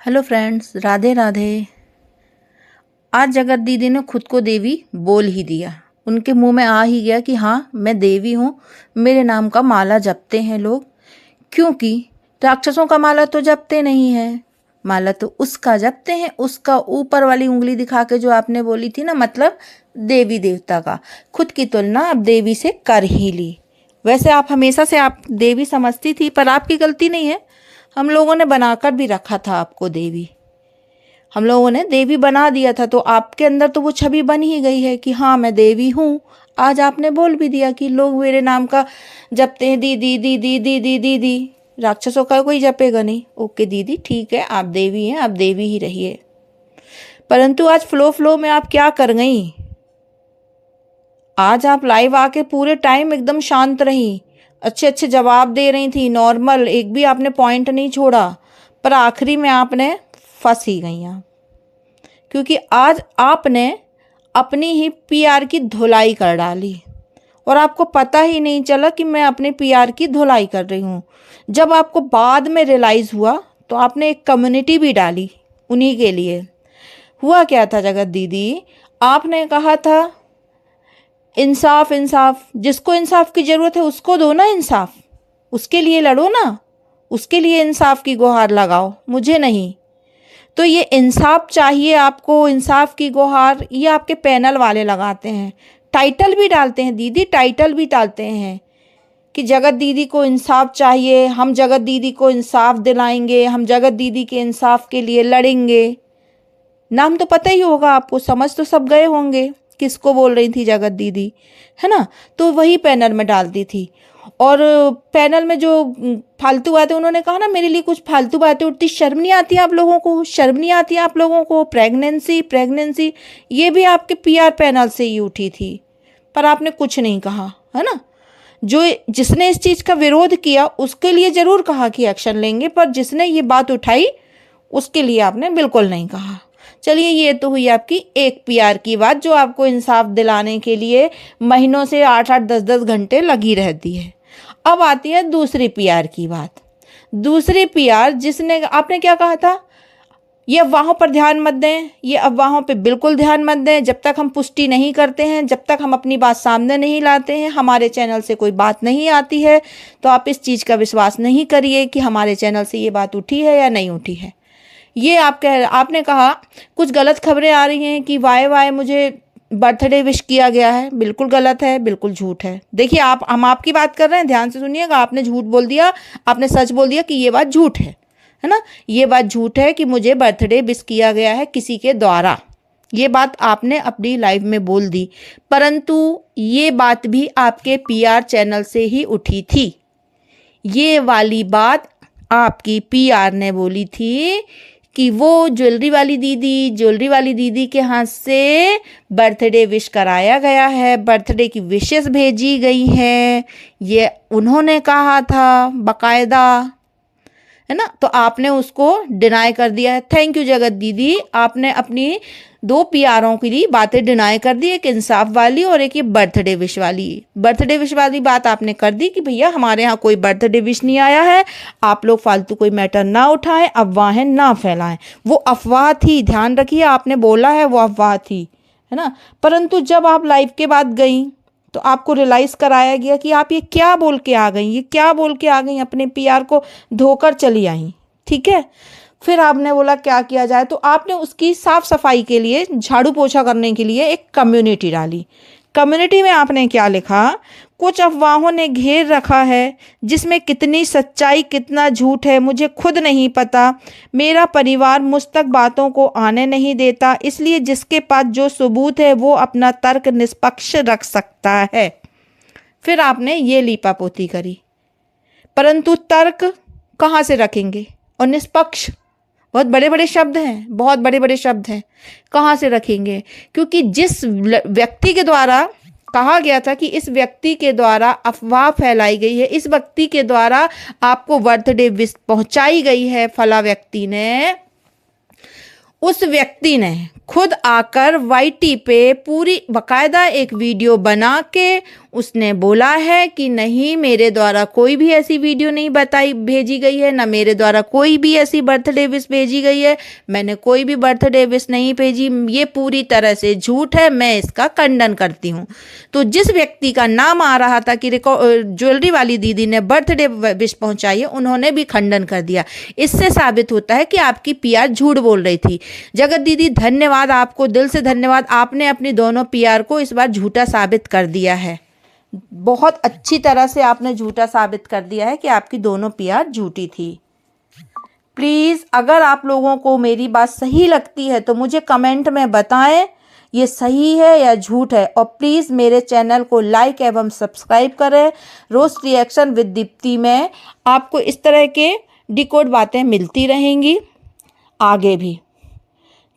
Hello friends, Radhe Radhe. आज जगत दीदी ने खुद को देवी बोल ही दिया। उनके मुंह में आ ही गया कि हाँ, मैं देवी हूँ। मेरे नाम का माला जपते हैं लोग, क्योंकि राक्षसों का माला तो जपते नहीं है। माला तो उसका जपते हैं, उसका ऊपर वाली उंगली दिखा के, जो आपने बोली थी ना, मतलब देवी देवता का। खुद की तुलना अब देवी से कर ही ली। वैसे आप हमेशा से आप देवी समझती थी, पर आपकी गलती नहीं है। हम लोगों ने बनाकर भी रखा था आपको देवी। हम लोगों ने देवी बना दिया था, तो आपके अंदर तो वो छवि बन ही गई है कि हाँ, मैं देवी हूँ। आज आपने बोल भी दिया कि लोग मेरे नाम का जपते हैं, दीदी दीदी दीदी दीदी। राक्षसों का कोई जपेगा नहीं। ओके दीदी, ठीक है, आप देवी हैं, आप देवी ही रहिए। परंतु आज फ्लो फ्लो में आप क्या कर गई? आज आप लाइव आके पूरे टाइम एकदम शांत रही, अच्छे अच्छे जवाब दे रही थी, नॉर्मल, एक भी आपने पॉइंट नहीं छोड़ा। पर आखिरी में आपने फंस ही गई आप, क्योंकि आज आपने अपनी ही पीआर की धुलाई कर डाली और आपको पता ही नहीं चला कि मैं अपने पीआर की धुलाई कर रही हूँ। जब आपको बाद में रियलाइज़ हुआ तो आपने एक कम्युनिटी भी डाली उन्हीं के लिए। हुआ क्या था जगत दीदी, आपने कहा था इंसाफ इंसाफ, जिसको इंसाफ की ज़रूरत है उसको दो ना इंसाफ, उसके लिए लड़ो ना, उसके लिए इंसाफ की गुहार लगाओ, मुझे नहीं। तो ये इंसाफ चाहिए आपको, इंसाफ की गुहार, ये आपके पैनल वाले लगाते हैं। टाइटल भी डालते हैं दीदी, टाइटल भी डालते हैं कि जगत दीदी को इंसाफ चाहिए, हम जगत दीदी को इंसाफ दिलाएंगे, हम जगत दीदी के इंसाफ के लिए लड़ेंगे। नाम तो पता ही होगा आपको, समझ तो सब गए होंगे किसको बोल रही थी जगत दीदी, है ना। तो वही पैनल में डालती थी। और पैनल में जो फालतू बातें उन्होंने कहा ना, मेरे लिए कुछ फालतू बातें उठती, शर्म नहीं आती आप लोगों को? शर्म नहीं आती आप लोगों को? प्रेगनेंसी प्रेगनेंसी, ये भी आपके पीआर पैनल से ही उठी थी, पर आपने कुछ नहीं कहा, है ना। जो जिसने इस चीज़ का विरोध किया उसके लिए ज़रूर कहा कि एक्शन लेंगे, पर जिसने ये बात उठाई उसके लिए आपने बिल्कुल नहीं कहा। चलिए, ये तो हुई आपकी एक पीआर की बात, जो आपको इंसाफ दिलाने के लिए महीनों से 8-8 10-10 घंटे लगी रहती है। अब आती है दूसरी पीआर की बात। दूसरी पीआर जिसने, आपने क्या कहा था, ये अफवाहों पर ध्यान मत दें, ये अफवाहों पे बिल्कुल ध्यान मत दें। जब तक हम पुष्टि नहीं करते हैं, जब तक हम अपनी बात सामने नहीं लाते हैं, हमारे चैनल से कोई बात नहीं आती है, तो आप इस चीज़ का विश्वास नहीं करिए कि हमारे चैनल से ये बात उठी है या नहीं उठी है। ये आपने कहा कुछ गलत खबरें आ रही हैं कि वाई मुझे बर्थडे विश किया गया है। बिल्कुल गलत है, बिल्कुल झूठ है। देखिए, हम आपकी बात कर रहे हैं, ध्यान से सुनिएगा। आपने झूठ बोल दिया, आपने सच बोल दिया कि ये बात झूठ है ना। ये बात झूठ है कि मुझे बर्थडे विश किया गया है किसी के द्वारा। ये बात आपने अपनी लाइव में बोल दी, परंतु ये बात भी आपके पीआर चैनल से ही उठी थी। ये वाली बात आपकी पीआर ने बोली थी कि वो ज्वेलरी वाली दीदी के हाथ से बर्थडे विश कराया गया है, बर्थडे की विशेस भेजी गई हैं, ये उन्होंने कहा था बकायदा, है ना। तो आपने उसको डिनाई कर दिया है। थैंक यू जगत दीदी, आपने अपनी दो पीआरों की लिए बातें डिनाई कर दी, एक इंसाफ वाली और एक ये बर्थडे विश वाली। बर्थडे विश वाली बात आपने कर दी कि भैया हमारे यहाँ कोई बर्थडे विश नहीं आया है, आप लोग फालतू कोई मैटर ना उठाएं, अफवाहें ना फैलाएं। वो अफवाह थी, ध्यान रखिए, आपने बोला है वो अफवाह थी, है ना। परंतु जब आप लाइव के बाद गई तो आपको रियलाइज़ कराया गया कि आप ये क्या बोल के आ गई, ये क्या बोल के आ गई, अपने पीआर को धोकर चली आई, ठीक है। फिर आपने बोला क्या किया जाए, तो आपने उसकी साफ सफाई के लिए, झाड़ू पोछा करने के लिए एक कम्युनिटी डाली। कम्युनिटी में आपने क्या लिखा, कुछ अफवाहों ने घेर रखा है, जिसमें कितनी सच्चाई कितना झूठ है मुझे खुद नहीं पता। मेरा परिवार मुझ तक बातों को आने नहीं देता, इसलिए जिसके पास जो सबूत है वो अपना तर्क निष्पक्ष रख सकता है। फिर आपने ये लीपापोती करी, परंतु तर्क कहाँ से रखेंगे, और निष्पक्ष, बहुत बड़े बड़े शब्द हैं, बहुत बड़े बड़े शब्द हैं, कहाँ से रखेंगे? क्योंकि जिस व्यक्ति के द्वारा कहा गया था कि इस व्यक्ति के द्वारा अफवाह फैलाई गई है, इस व्यक्ति के द्वारा आपको बर्थडे विश पहुंचाई गई है, फला व्यक्ति ने, उस व्यक्ति ने खुद आकर वाईटी पे पूरी बकायदा एक वीडियो बना के उसने बोला है कि नहीं, मेरे द्वारा कोई भी ऐसी वीडियो नहीं भेजी गई है, ना मेरे द्वारा कोई भी ऐसी बर्थडे विश भेजी गई है, मैंने कोई भी बर्थडे विश नहीं भेजी, ये पूरी तरह से झूठ है, मैं इसका खंडन करती हूँ। तो जिस व्यक्ति का नाम आ रहा था कि ज्वेलरी वाली दीदी ने बर्थडे विश पहुंचाई है, उन्होंने भी खंडन कर दिया। इससे साबित होता है कि आपकी पीआर झूठ बोल रही थी। जगत दीदी धन्यवाद, आपको दिल से धन्यवाद, आपने अपनी दोनों पीआर को इस बार झूठा साबित कर दिया है। बहुत अच्छी तरह से आपने झूठा साबित कर दिया है कि आपकी दोनों पीआर झूठी थी। प्लीज़ अगर आप लोगों को मेरी बात सही लगती है तो मुझे कमेंट में बताएं ये सही है या झूठ है, और प्लीज़ मेरे चैनल को लाइक एवं सब्सक्राइब करें। रोस्ट रिएक्शन विद दीप्ति में आपको इस तरह के डिकोड बातें मिलती रहेंगी आगे भी,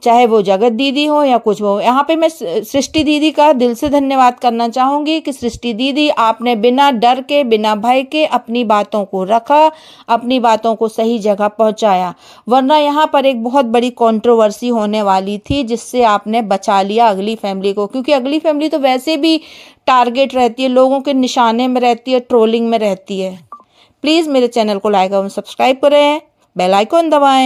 चाहे वो जगत दीदी हो या कुछ हो। यहाँ पे मैं सृष्टि दीदी का दिल से धन्यवाद करना चाहूँगी कि सृष्टि दीदी, आपने बिना डर के, बिना भय के अपनी बातों को रखा, अपनी बातों को सही जगह पहुँचाया, वरना यहाँ पर एक बहुत बड़ी कंट्रोवर्सी होने वाली थी, जिससे आपने बचा लिया अगली फैमिली को। क्योंकि अगली फैमिली तो वैसे भी टारगेट रहती है, लोगों के निशाने में रहती है, ट्रोलिंग में रहती है। प्लीज़ मेरे चैनल को लाइक और सब्सक्राइब करें, बेल आइकन दबाएँ।